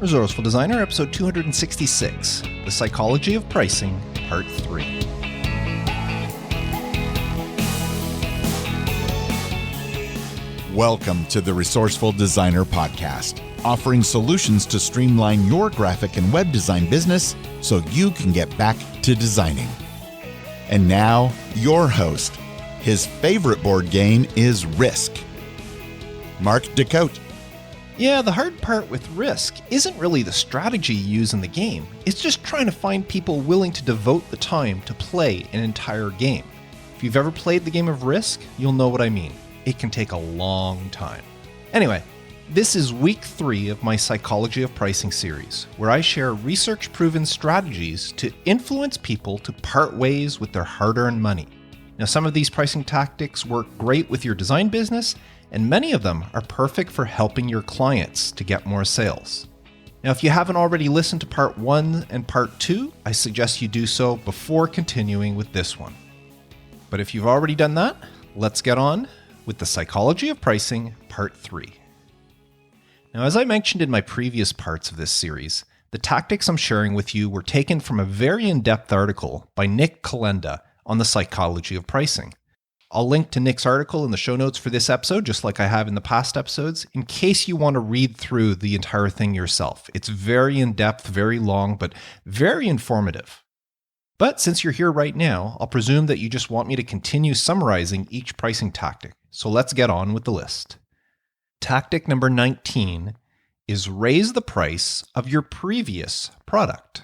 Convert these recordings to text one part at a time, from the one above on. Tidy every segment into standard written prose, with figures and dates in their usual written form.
Resourceful Designer, episode 266, The Psychology of Pricing, part 3. Welcome to the Resourceful Designer podcast, offering solutions to streamline your graphic and web design business so you can get back to designing. And now, your host. His favorite board game is Risk. Mark Decoy. Yeah, the hard part with Risk isn't really the strategy you use in the game. It's just trying to find people willing to devote the time to play an entire game. If you've ever played the game of Risk, you'll know what I mean. It can take a long time. Anyway, this is week 3 of my Psychology of Pricing series, where I share research-proven strategies to influence people to part ways with their hard-earned money. Now, some of these pricing tactics work great with your design business, and many of them are perfect for helping your clients to get more sales. Now, if you haven't already listened to part 1 and part 2, I suggest you do so before continuing with this one. But if you've already done that, let's get on with the Psychology of Pricing, part 3. Now, as I mentioned in my previous parts of this series, the tactics I'm sharing with you were taken from a very in-depth article by Nick Kolenda on the Psychology of Pricing. I'll link to Nick's article in the show notes for this episode, just like I have in the past episodes, in case you want to read through the entire thing yourself. It's very in-depth, very long, but very informative. But since you're here right now, I'll presume that you just want me to continue summarizing each pricing tactic. So let's get on with the list. Tactic number 19 is raise the price of your previous product.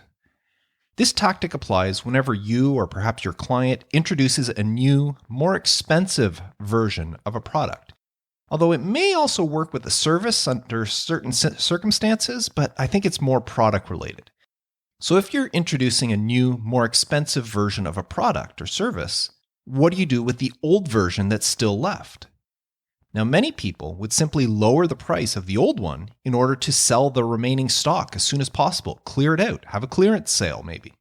This tactic applies whenever you or perhaps your client introduces a new, more expensive version of a product. Although it may also work with a service under certain circumstances, but I think it's more product related. So if you're introducing a new, more expensive version of a product or service, what do you do with the old version that's still left? Now, many people would simply lower the price of the old one in order to sell the remaining stock as soon as possible, clear it out, have a clearance sale maybe.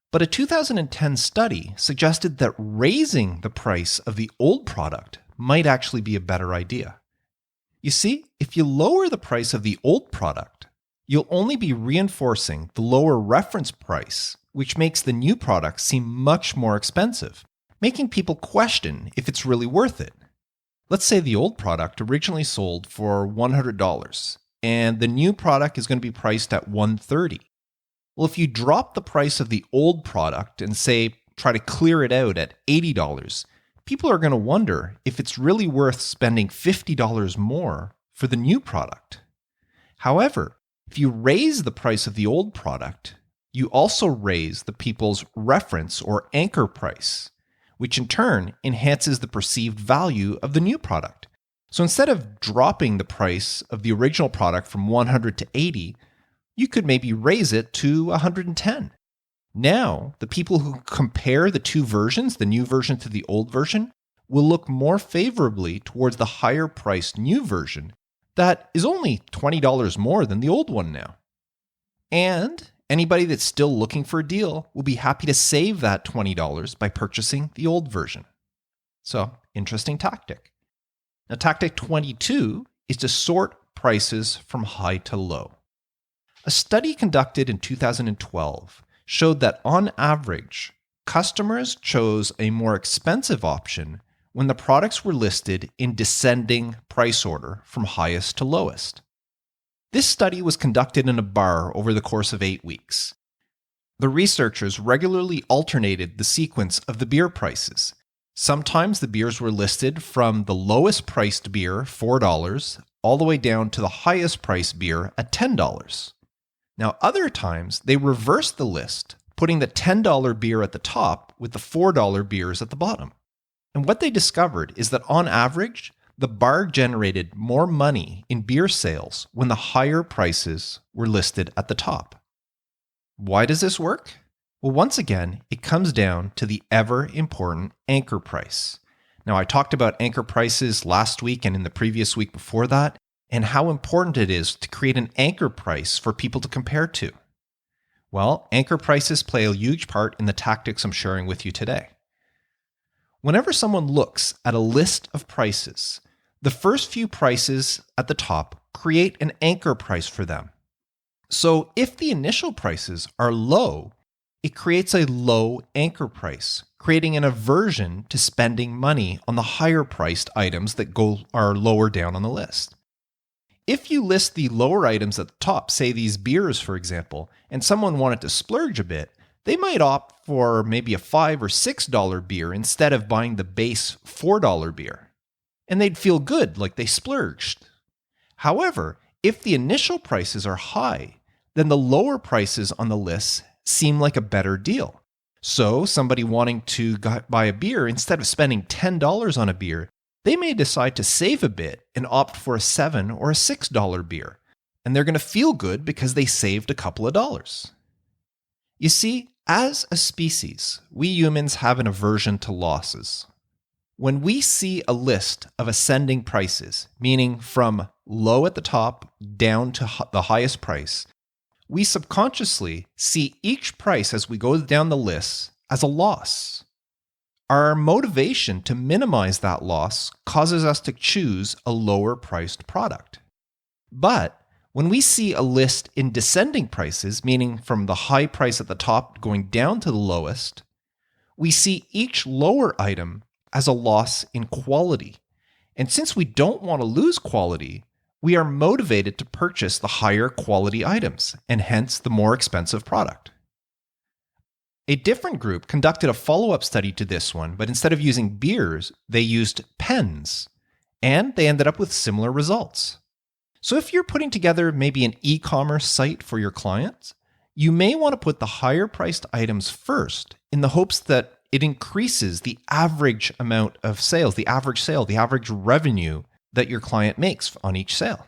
But a 2010 study suggested that raising the price of the old product might actually be a better idea. You see, if you lower the price of the old product, you'll only be reinforcing the lower reference price, which makes the new product seem much more expensive, making people question if it's really worth it. Let's say the old product originally sold for $100 and the new product is going to be priced at $130. Well, if you drop the price of the old product and say try to clear it out at $80, people are going to wonder if it's really worth spending $50 more for the new product. However, if you raise the price of the old product, you also raise the people's reference or anchor price, which in turn enhances the perceived value of the new product. So instead of dropping the price of the original product from $100 to $80, you could maybe raise it to $110. Now, the people who compare the two versions, the new version to the old version, will look more favorably towards the higher priced new version that is only $20 more than the old one now. And anybody that's still looking for a deal will be happy to save that $20 by purchasing the old version. So, interesting tactic. Now, tactic 22 is to sort prices from high to low. A study conducted in 2012 showed that on average, customers chose a more expensive option when the products were listed in descending price order from highest to lowest. This study was conducted in a bar over the course of 8 weeks. The researchers regularly alternated the sequence of the beer prices. Sometimes the beers were listed from the lowest priced beer, $4, all the way down to the highest priced beer at $10. Now, other times they reversed the list, putting the $10 beer at the top with the $4 beers at the bottom. And what they discovered is that on average, the bar generated more money in beer sales when the higher prices were listed at the top. Why does this work? Well, once again, it comes down to the ever-important anchor price. Now, I talked about anchor prices last week and in the previous week before that, and how important it is to create an anchor price for people to compare to. Well, anchor prices play a huge part in the tactics I'm sharing with you today. Whenever someone looks at a list of prices, the first few prices at the top create an anchor price for them. So if the initial prices are low, it creates a low anchor price, creating an aversion to spending money on the higher priced items that are lower down on the list. If you list the lower items at the top, say these beers, for example, and someone wanted to splurge a bit, they might opt for maybe a $5 or $6 beer instead of buying the base $4 beer. And they'd feel good, like they splurged. However, if the initial prices are high, then the lower prices on the list seem like a better deal. So somebody wanting to buy a beer, instead of spending $10 on a beer, they may decide to save a bit and opt for a $7 or a $6 beer. And they're going to feel good because they saved a couple of dollars. You see, as a species, we humans have an aversion to losses. When we see a list of ascending prices, meaning from low at the top down to the highest price, we subconsciously see each price as we go down the list as a loss. Our motivation to minimize that loss causes us to choose a lower priced product. But when we see a list in descending prices, meaning from the high price at the top going down to the lowest, we see each lower item as a loss in quality. And since we don't want to lose quality, we are motivated to purchase the higher quality items, and hence the more expensive product. A different group conducted a follow-up study to this one, but instead of using beers, they used pens, and they ended up with similar results. So if you're putting together maybe an e-commerce site for your clients, you may want to put the higher priced items first in the hopes that it increases the average amount of sales, the average revenue that your client makes on each sale.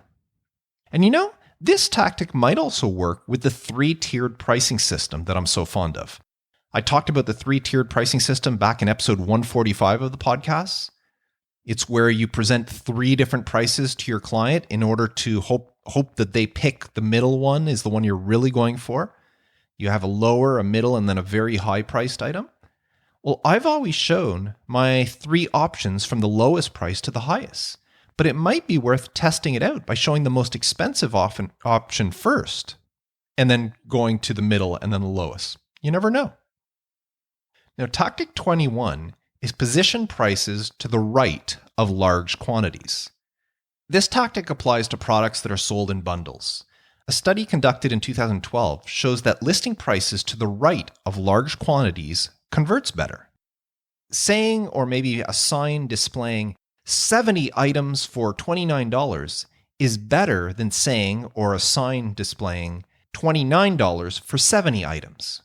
And this tactic might also work with the 3-tiered pricing system that I'm so fond of. I talked about the 3-tiered pricing system back in episode 145 of the podcast. It's where you present 3 different prices to your client in order to hope that they pick the middle one is the one you're really going for. You have a lower, a middle, and then a very high-priced item. Well, I've always shown my 3 options from the lowest price to the highest, but it might be worth testing it out by showing the most expensive option first, and then going to the middle and then the lowest. You never know. Now, tactic 21 is position prices to the right of large quantities. This tactic applies to products that are sold in bundles. A study conducted in 2012 shows that listing prices to the right of large quantities converts better. Saying, or maybe a sign displaying 70 items for $29 is better than saying, or a sign displaying $29 for 70 items.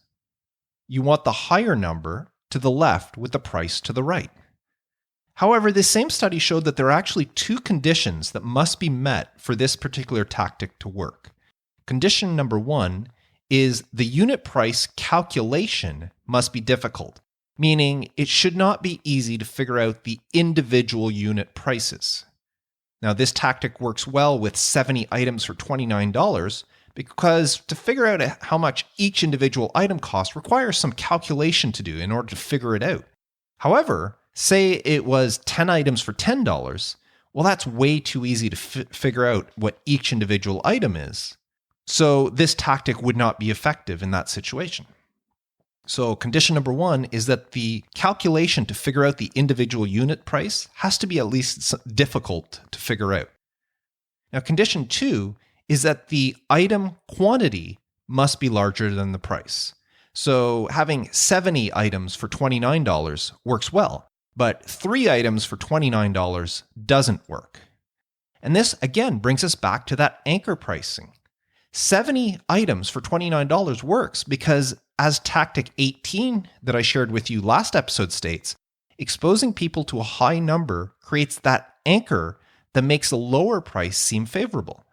You want the higher number to the left with the price to the right. However, this same study showed that there are actually 2 conditions that must be met for this particular tactic to work. Condition number 1 is the unit price calculation must be difficult, meaning it should not be easy to figure out the individual unit prices. Now, this tactic works well with 70 items for $29 because to figure out how much each individual item costs requires some calculation to do in order to figure it out. However, say it was 10 items for $10, well, that's way too easy to figure out what each individual item is. So this tactic would not be effective in that situation. So condition number 1 is that the calculation to figure out the individual unit price has to be at least difficult to figure out. Now, condition 2 is that the item quantity must be larger than the price. So having 70 items for $29 works well, but 3 items for $29 doesn't work. And this, again, brings us back to that anchor pricing. 70 items for $29 works because, as tactic 18 that I shared with you last episode states, exposing people to a high number creates that anchor that makes a lower price seem favorable.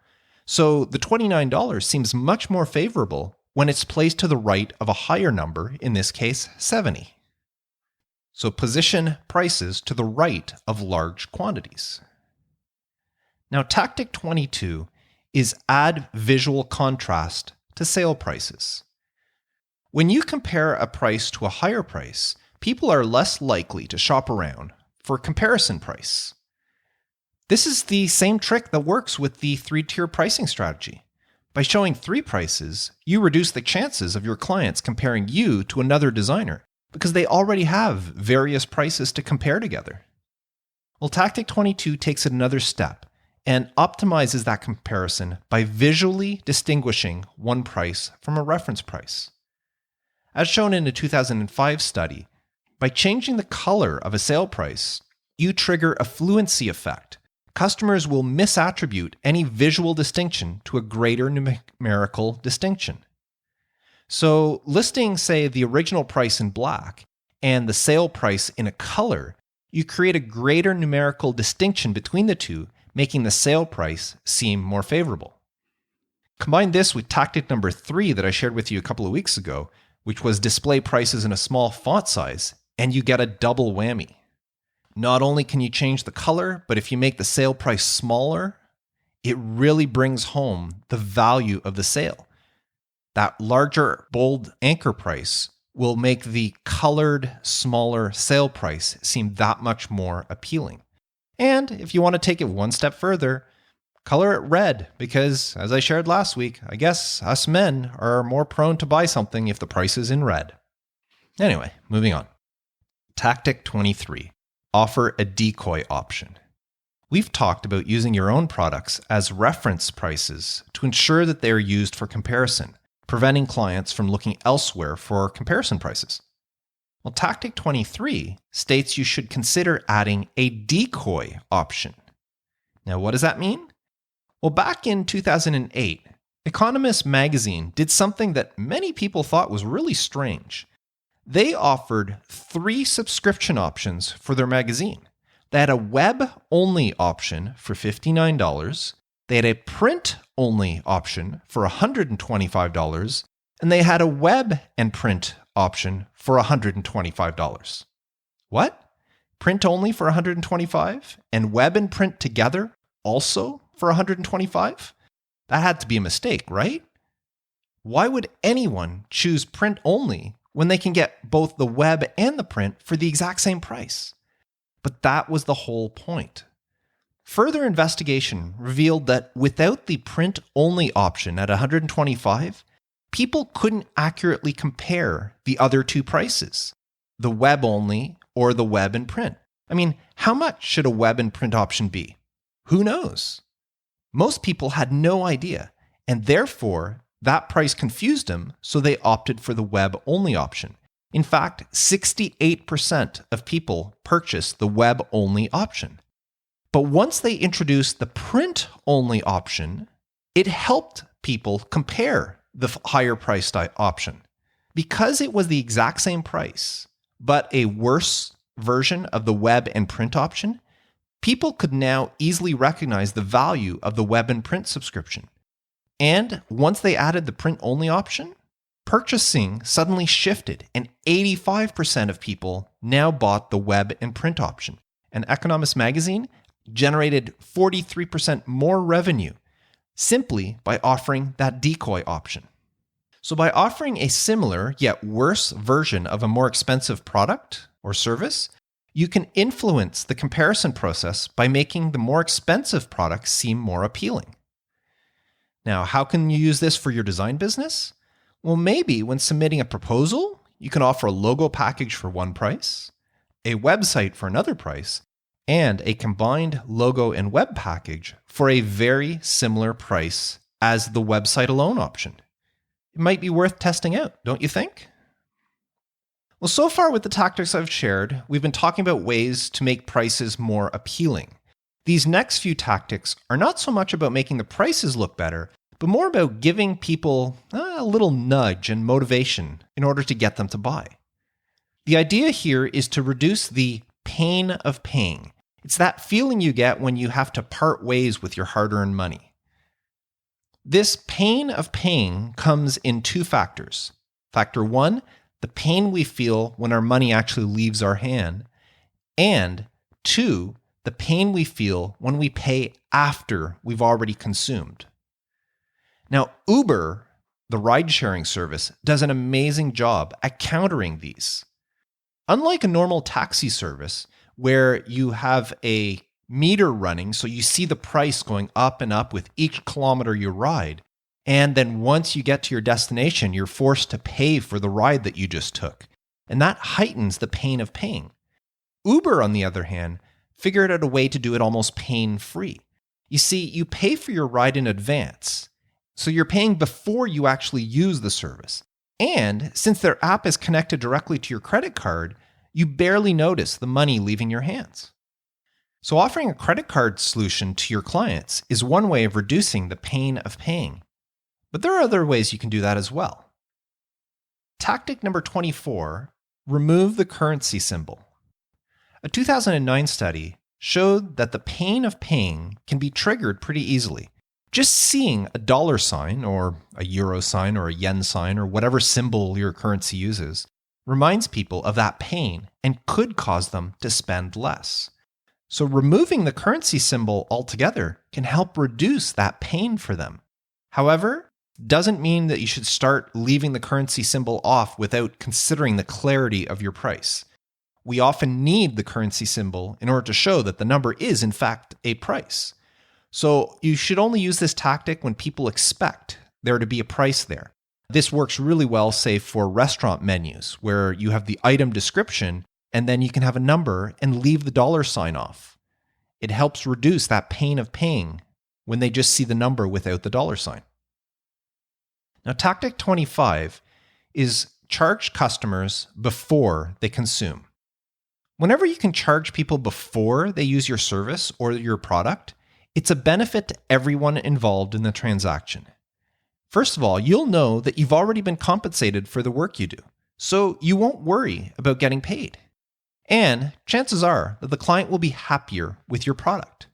So the $29 seems much more favorable when it's placed to the right of a higher number, in this case, 70. So position prices to the right of large quantities. Now, tactic 22 is add visual contrast to sale prices. When you compare a price to a higher price, people are less likely to shop around for comparison price. This is the same trick that works with the 3-tier pricing strategy. By showing 3 prices, you reduce the chances of your clients comparing you to another designer because they already have various prices to compare together. Well, Tactic 22 takes it another step and optimizes that comparison by visually distinguishing one price from a reference price. As shown in a 2005 study, by changing the color of a sale price, you trigger a fluency effect. Customers will misattribute any visual distinction to a greater numerical distinction. So listing, say, the original price in black and the sale price in a color, you create a greater numerical distinction between the two, making the sale price seem more favorable. Combine this with tactic number 3 that I shared with you a couple of weeks ago, which was display prices in a small font size, and you get a double whammy. Not only can you change the color, but if you make the sale price smaller, it really brings home the value of the sale. That larger, bold anchor price will make the colored, smaller sale price seem that much more appealing. And if you want to take it one step further, color it red because, as I shared last week, I guess us men are more prone to buy something if the price is in red. Anyway, moving on. Tactic 23. Offer a decoy option. We've talked about using your own products as reference prices to ensure that they are used for comparison, preventing clients from looking elsewhere for comparison prices. Well, Tactic 23 states you should consider adding a decoy option. Now, what does that mean? Well, back in 2008, Economist magazine did something that many people thought was really strange. They offered 3 subscription options for their magazine. They had a web-only option for $59, they had a print-only option for $125, and they had a web and print option for $125. What? Print only for $125 and web and print together also for $125? That had to be a mistake, right? Why would anyone choose print only when they can get both the web and the print for the exact same price? But that was the whole point. Further investigation revealed that without the print-only option at $125, people couldn't accurately compare the other 2 prices, the web-only or the web and print. I mean, how much should a web and print option be? Who knows? Most people had no idea, and therefore that price confused them, so they opted for the web-only option. In fact, 68% of people purchased the web-only option. But once they introduced the print-only option, it helped people compare the higher priced option. Because it was the exact same price, but a worse version of the web and print option, people could now easily recognize the value of the web and print subscription. And once they added the print-only option, purchasing suddenly shifted, and 85% of people now bought the web and print option. And Economist magazine generated 43% more revenue simply by offering that decoy option. So by offering a similar yet worse version of a more expensive product or service, you can influence the comparison process by making the more expensive product seem more appealing. Now, how can you use this for your design business? Well, maybe when submitting a proposal, you can offer a logo package for one price, a website for another price, and a combined logo and web package for a very similar price as the website alone option. It might be worth testing out, don't you think? Well, so far with the tactics I've shared, we've been talking about ways to make prices more appealing. These next few tactics are not so much about making the prices look better, but more about giving people a little nudge and motivation in order to get them to buy. The idea here is to reduce the pain of paying. It's that feeling you get when you have to part ways with your hard-earned money. This pain of paying comes in 2 factors. Factor 1, the pain we feel when our money actually leaves our hand, and 2, the pain we feel when we pay after we've already consumed. Now, Uber, the ride-sharing service, does an amazing job at countering these. Unlike a normal taxi service, where you have a meter running, so you see the price going up and up with each kilometer you ride, And then once you get to your destination, you're forced to pay for the ride that you just took. And that heightens the pain of paying. Uber, on the other hand, figured out a way to do it almost pain-free. You see, you pay for your ride in advance, so you're paying before you actually use the service. And since their app is connected directly to your credit card, you barely notice the money leaving your hands. So offering a credit card solution to your clients is one way of reducing the pain of paying. But there are other ways you can do that as well. Tactic number 24, remove the currency symbol. A 2009 study showed that the pain of paying can be triggered pretty easily. Just seeing a dollar sign or a euro sign or a yen sign or whatever symbol your currency uses reminds people of that pain and could cause them to spend less. So removing the currency symbol altogether can help reduce that pain for them. However, doesn't mean that you should start leaving the currency symbol off without considering the clarity of your price. We often need the currency symbol in order to show that the number is in fact a price. So you should only use this tactic when people expect there to be a price there. This works really well, say, for restaurant menus, where you have the item description and then you can have a number and leave the dollar sign off. It helps reduce that pain of paying when they just see the number without the dollar sign. Now, tactic 25 is charge customers before they consume. Whenever you can charge people before they use your service or your product, it's a benefit to everyone involved in the transaction. First of all, you'll know that you've already been compensated for the work you do, so you won't worry about getting paid. And chances are that the client will be happier with your product.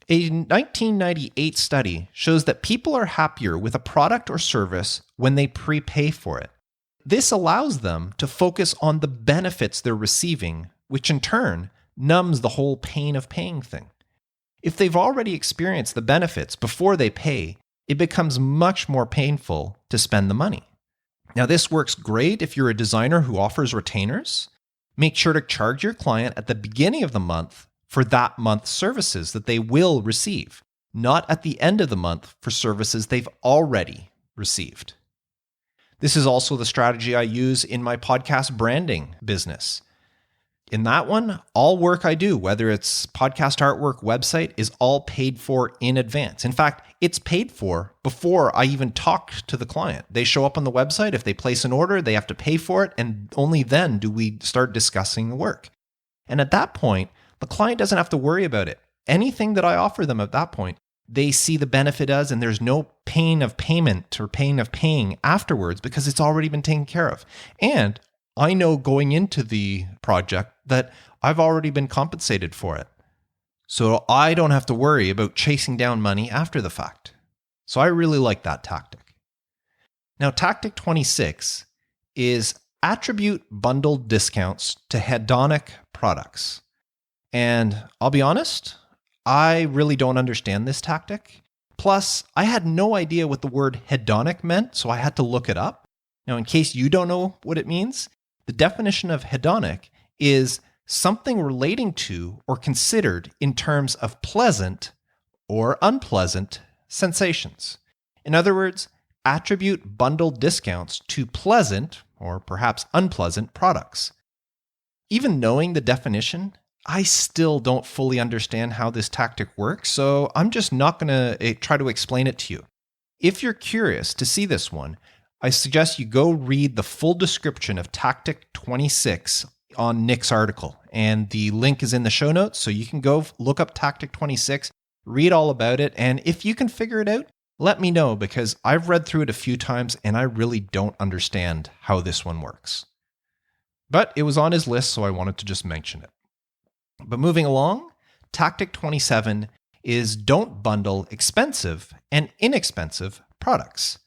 A 1998 study shows that people are happier with a product or service when they prepay for it. This allows them to focus on the benefits they're receiving, which in turn numbs the whole pain of paying thing. If they've already experienced the benefits before they pay, it becomes much more painful to spend the money. Now, this works great if you're a designer who offers retainers. Make sure to charge your client at the beginning of the month for that month's services that they will receive, not at the end of the month for services they've already received. This is also the strategy I use in my podcast branding business. In that one, all work I do, whether it's podcast artwork, website, is all paid for in advance. In fact, it's paid for before I even talk to the client. They show up on the website. If they place an order, they have to pay for it, and only then do we start discussing the work. And at that point, the client doesn't have to worry about it. Anything that I offer them at that point, they see the benefit as, and there's no pain of payment or pain of paying afterwards because it's already been taken care of. And I know going into the project that I've already been compensated for it. So I don't have to worry about chasing down money after the fact. So I really like that tactic. Now, tactic 26 is attribute bundled discounts to hedonic products. And I'll be honest, I really don't understand this tactic. Plus, I had no idea what the word hedonic meant, so I had to look it up. Now, in case you don't know what it means, the definition of hedonic is something relating to or considered in terms of pleasant or unpleasant sensations. In other words, attribute bundled discounts to pleasant or perhaps unpleasant products. Even knowing the definition, I still don't fully understand how this tactic works, so I'm just not going to try to explain it to you. If you're curious to see this one, I suggest you go read the full description of Tactic 26 on Nick's article, and the link is in the show notes, so you can go look up Tactic 26, read all about it, and if you can figure it out, let me know, because I've read through it a few times and I really don't understand how this one works. But it was on his list, so I wanted to just mention it. But moving along, Tactic 27 is don't bundle expensive and inexpensive products.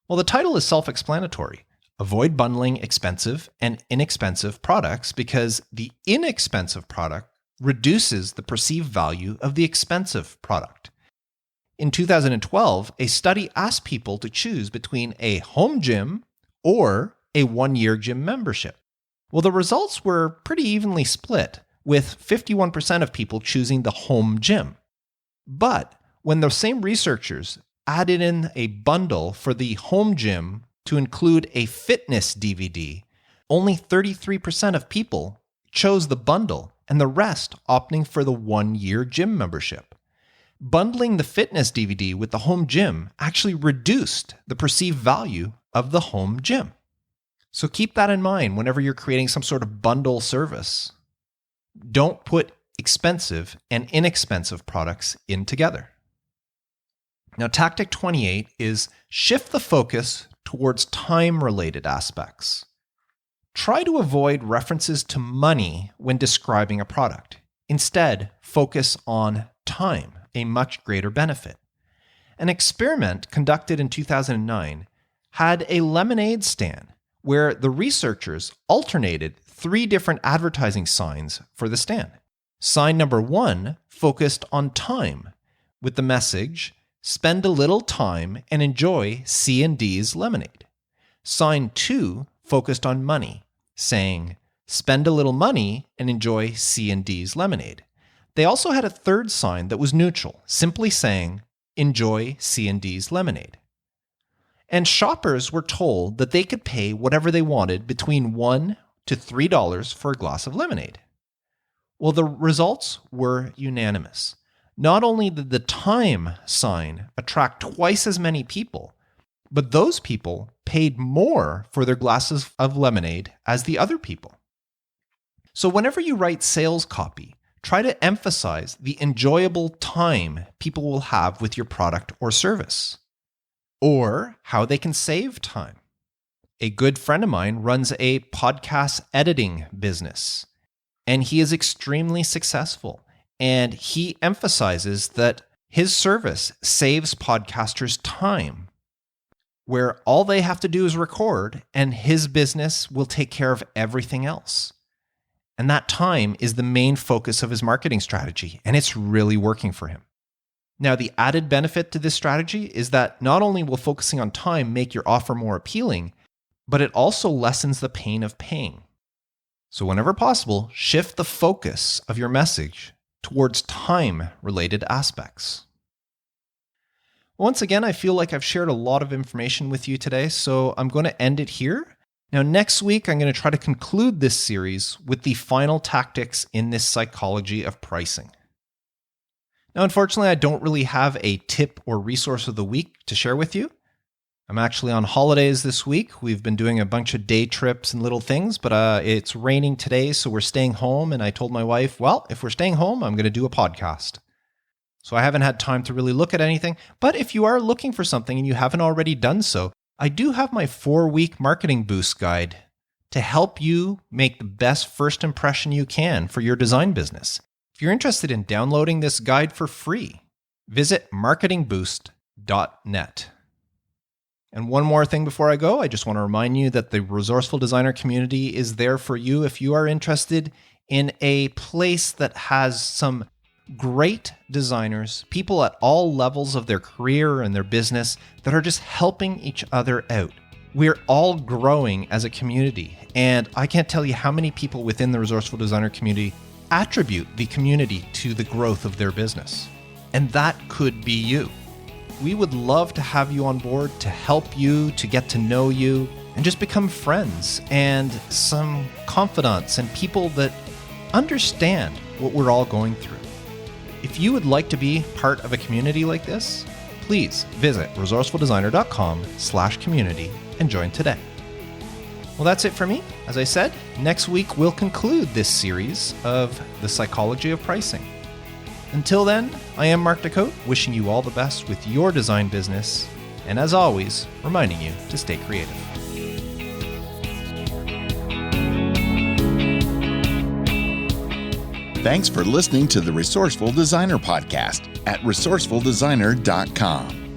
Well, the title is self-explanatory. Avoid bundling expensive and inexpensive products because the inexpensive product reduces the perceived value of the expensive product. In 2012, a study asked people to choose between a home gym or a one-year gym membership. Well, the results were pretty evenly split, with 51% of people choosing the home gym. But when those same researchers added in a bundle for the home gym to include a fitness DVD, only 33% of people chose the bundle, and the rest opting for the 1-year gym membership. Bundling the fitness DVD with the home gym actually reduced the perceived value of the home gym. So keep that in mind whenever you're creating some sort of bundle service. Don't put expensive and inexpensive products in together. Now, tactic 28 is shift the focus towards time-related aspects. Try to avoid references to money when describing a product. Instead, focus on time, a much greater benefit. An experiment conducted in 2009 had a lemonade stand where the researchers alternated 3 different advertising signs for the stand. Sign number 1 focused on time with the message, "Spend a little time and enjoy C&D's lemonade." Sign 2 focused on money, saying, "Spend a little money and enjoy C&D's lemonade." They also had a third sign that was neutral, simply saying, "Enjoy C&D's lemonade." And shoppers were told that they could pay whatever they wanted between $1 to $3 for a glass of lemonade. Well, the results were unanimous. Not only did the time sign attract twice as many people, but those people paid more for their glasses of lemonade as the other people. So whenever you write sales copy, try to emphasize the enjoyable time people will have with your product or service, or how they can save time. A good friend of mine runs a podcast editing business, and he is extremely successful. And he emphasizes that his service saves podcasters time, where all they have to do is record and his business will take care of everything else. And that time is the main focus of his marketing strategy, and it's really working for him. Now, the added benefit to this strategy is that not only will focusing on time make your offer more appealing, but it also lessens the pain of paying. So whenever possible, shift the focus of your message towards time-related aspects. Once again, I feel like I've shared a lot of information with you today, so I'm going to end it here. Now, next week, I'm going to try to conclude this series with the final tactics in this psychology of pricing. Now, unfortunately, I don't really have a tip or resource of the week to share with you. I'm actually on holidays this week. We've been doing a bunch of day trips and little things, but it's raining today, so we're staying home. And I told my wife, well, if we're staying home, I'm going to do a podcast. So I haven't had time to really look at anything. But if you are looking for something and you haven't already done so, I do have my 4-week marketing boost guide to help you make the best first impression you can for your design business. If you're interested in downloading this guide for free, visit marketingboost.net. And one more thing before I go, I just want to remind you that the Resourceful Designer community is there for you if you are interested in a place that has some great designers, people at all levels of their career and their business that are just helping each other out. We're all growing as a community, and I can't tell you how many people within the Resourceful Designer community attribute the community to the growth of their business. And that could be you. We would love to have you on board to help you, to get to know you, and just become friends and some confidants and people that understand what we're all going through. If you would like to be part of a community like this, please visit resourcefuldesigner.com/community and join today. Well, that's it for me. As I said, next week we'll conclude this series of the psychology of pricing. Until then, I am Mark Decoy, wishing you all the best with your design business, and as always, reminding you to stay creative. Thanks for listening to the Resourceful Designer Podcast at resourcefuldesigner.com.